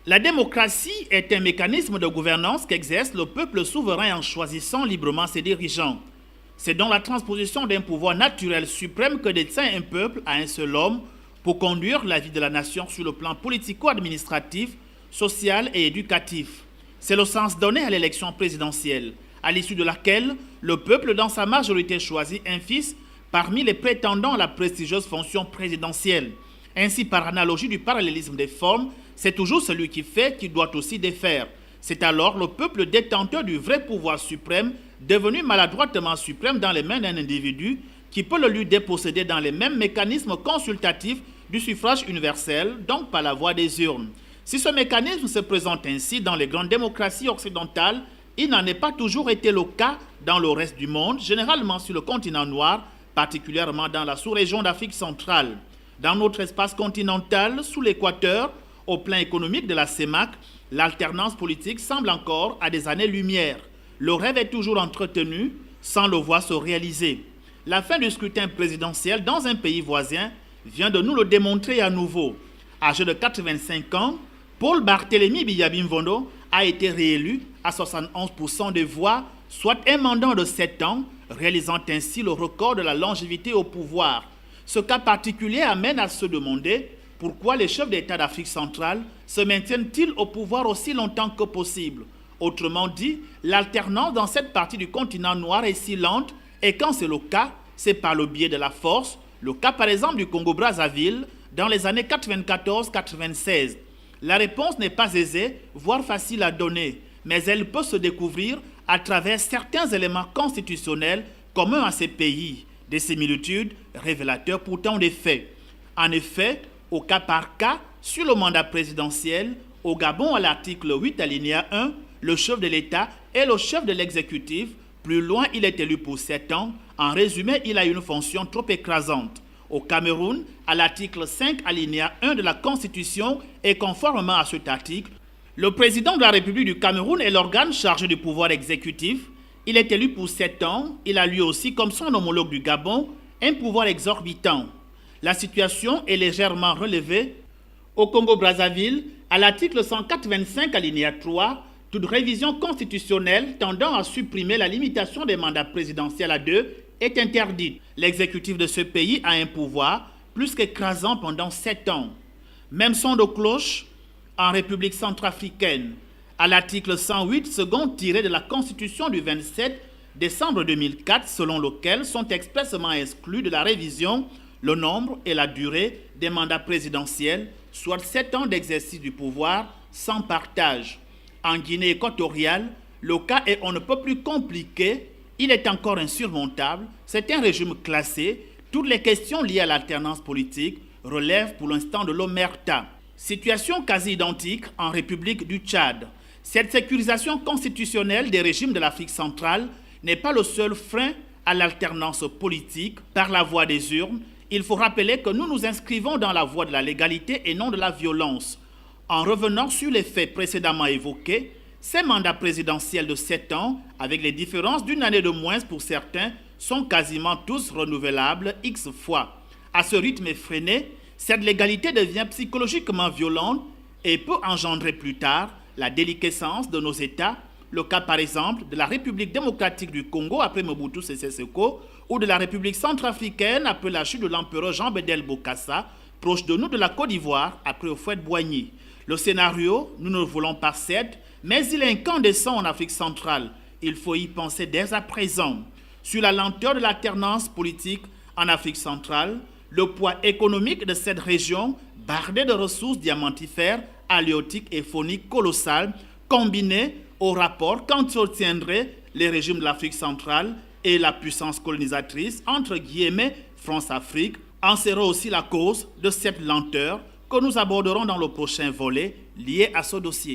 La démocratie est un mécanisme de gouvernance qu'exerce le peuple souverain en choisissant librement ses dirigeants. C'est dans la transposition d'un pouvoir naturel suprême que détient un peuple à un seul homme pour conduire la vie de la nation sur le plan politico-administratif, social et éducatif. C'est le sens donné à l'élection présidentielle, à l'issue de laquelle le peuple dans sa majorité choisit un fils parmi les prétendants à la prestigieuse fonction présidentielle. Ainsi, par analogie du parallélisme des formes, c'est toujours celui qui fait qui doit aussi défaire. C'est alors le peuple détenteur du vrai pouvoir suprême, devenu maladroitement suprême dans les mains d'un individu, qui peut le lui déposséder dans les mêmes mécanismes consultatifs du suffrage universel, donc par la voie des urnes. Si ce mécanisme se présente ainsi dans les grandes démocraties occidentales, il n'en est pas toujours été le cas dans le reste du monde, généralement sur le continent noir, particulièrement dans la sous-région d'Afrique centrale. Dans notre espace continental, sous l'équateur, au plan économique de la CEMAC, l'alternance politique semble encore à des années-lumière. Le rêve est toujours entretenu sans le voir se réaliser. La fin du scrutin présidentiel dans un pays voisin vient de nous le démontrer à nouveau. Âgé de 85 ans, Paul Barthélémy Biya-Mvondo a été réélu à 71% des voix, soit un mandat de 7 ans, réalisant ainsi le record de la longévité au pouvoir. Ce cas particulier amène à se demander pourquoi les chefs d'État d'Afrique centrale se maintiennent-ils au pouvoir aussi longtemps que possible. Autrement dit, l'alternance dans cette partie du continent noir est si lente et quand c'est le cas, c'est par le biais de la force, le cas par exemple du Congo-Brazzaville dans les années 94-96. La réponse n'est pas aisée, voire facile à donner, mais elle peut se découvrir à travers certains éléments constitutionnels communs à ces pays, des similitudes révélateurs pourtant des faits. En effet, au cas par cas, sur le mandat présidentiel, au Gabon à l'article 8 alinéa 1, le chef de l'État est le chef de l'exécutif. Plus loin, il est élu pour 7 ans. En résumé, il a une fonction trop écrasante. Au Cameroun, à l'article 5 alinéa 1 de la Constitution et conformément à cet article, le président de la République du Cameroun est l'organe chargé du pouvoir exécutif. Il est élu pour 7 ans. Il a lui aussi, comme son homologue du Gabon, un pouvoir exorbitant. La situation est légèrement relevée. Au Congo-Brazzaville, à l'article 185 alinéa 3, toute révision constitutionnelle tendant à supprimer la limitation des mandats présidentiels à 2 est interdite. L'exécutif de ce pays a un pouvoir plus qu'écrasant pendant 7 ans. Même son de cloche en République centrafricaine. À l'article 108, second tiré de la Constitution du 27 décembre 2004, selon lequel sont expressément exclus de la révision le nombre et la durée des mandats présidentiels, soit 7 ans d'exercice du pouvoir sans partage. En Guinée équatoriale, le cas est on ne peut plus compliqué, il est encore insurmontable, c'est un régime classé, toutes les questions liées à l'alternance politique relèvent pour l'instant de l'omerta. Situation quasi identique en République du Tchad. Cette sécurisation constitutionnelle des régimes de l'Afrique centrale n'est pas le seul frein à l'alternance politique par la voie des urnes. Il faut rappeler que nous nous inscrivons dans la voie de la légalité et non de la violence. En revenant sur les faits précédemment évoqués, ces mandats présidentiels de 7 ans, avec les différences d'une année de moins pour certains, sont quasiment tous renouvelables X fois. À ce rythme effréné, cette légalité devient psychologiquement violente et peut engendrer plus tard la déliquescence de nos États, le cas par exemple de la République démocratique du Congo après Mobutu Sese Seko ou de la République centrafricaine après la chute de l'empereur Jean Bédel Bokassa, proche de nous de la Côte d'Ivoire après Houphouët-Boigny. Le scénario, nous ne le voulons pas certes, mais il est incandescent en Afrique centrale. Il faut y penser dès à présent. Sur la lenteur de l'alternance politique en Afrique centrale, le poids économique de cette région, bardée de ressources diamantifères, halieutiques et phoniques colossales, combiné au rapport qu'entretiendraient les régimes de l'Afrique centrale et la puissance colonisatrice, entre guillemets, France-Afrique, en sera aussi la cause de cette lenteur que nous aborderons dans le prochain volet lié à ce dossier.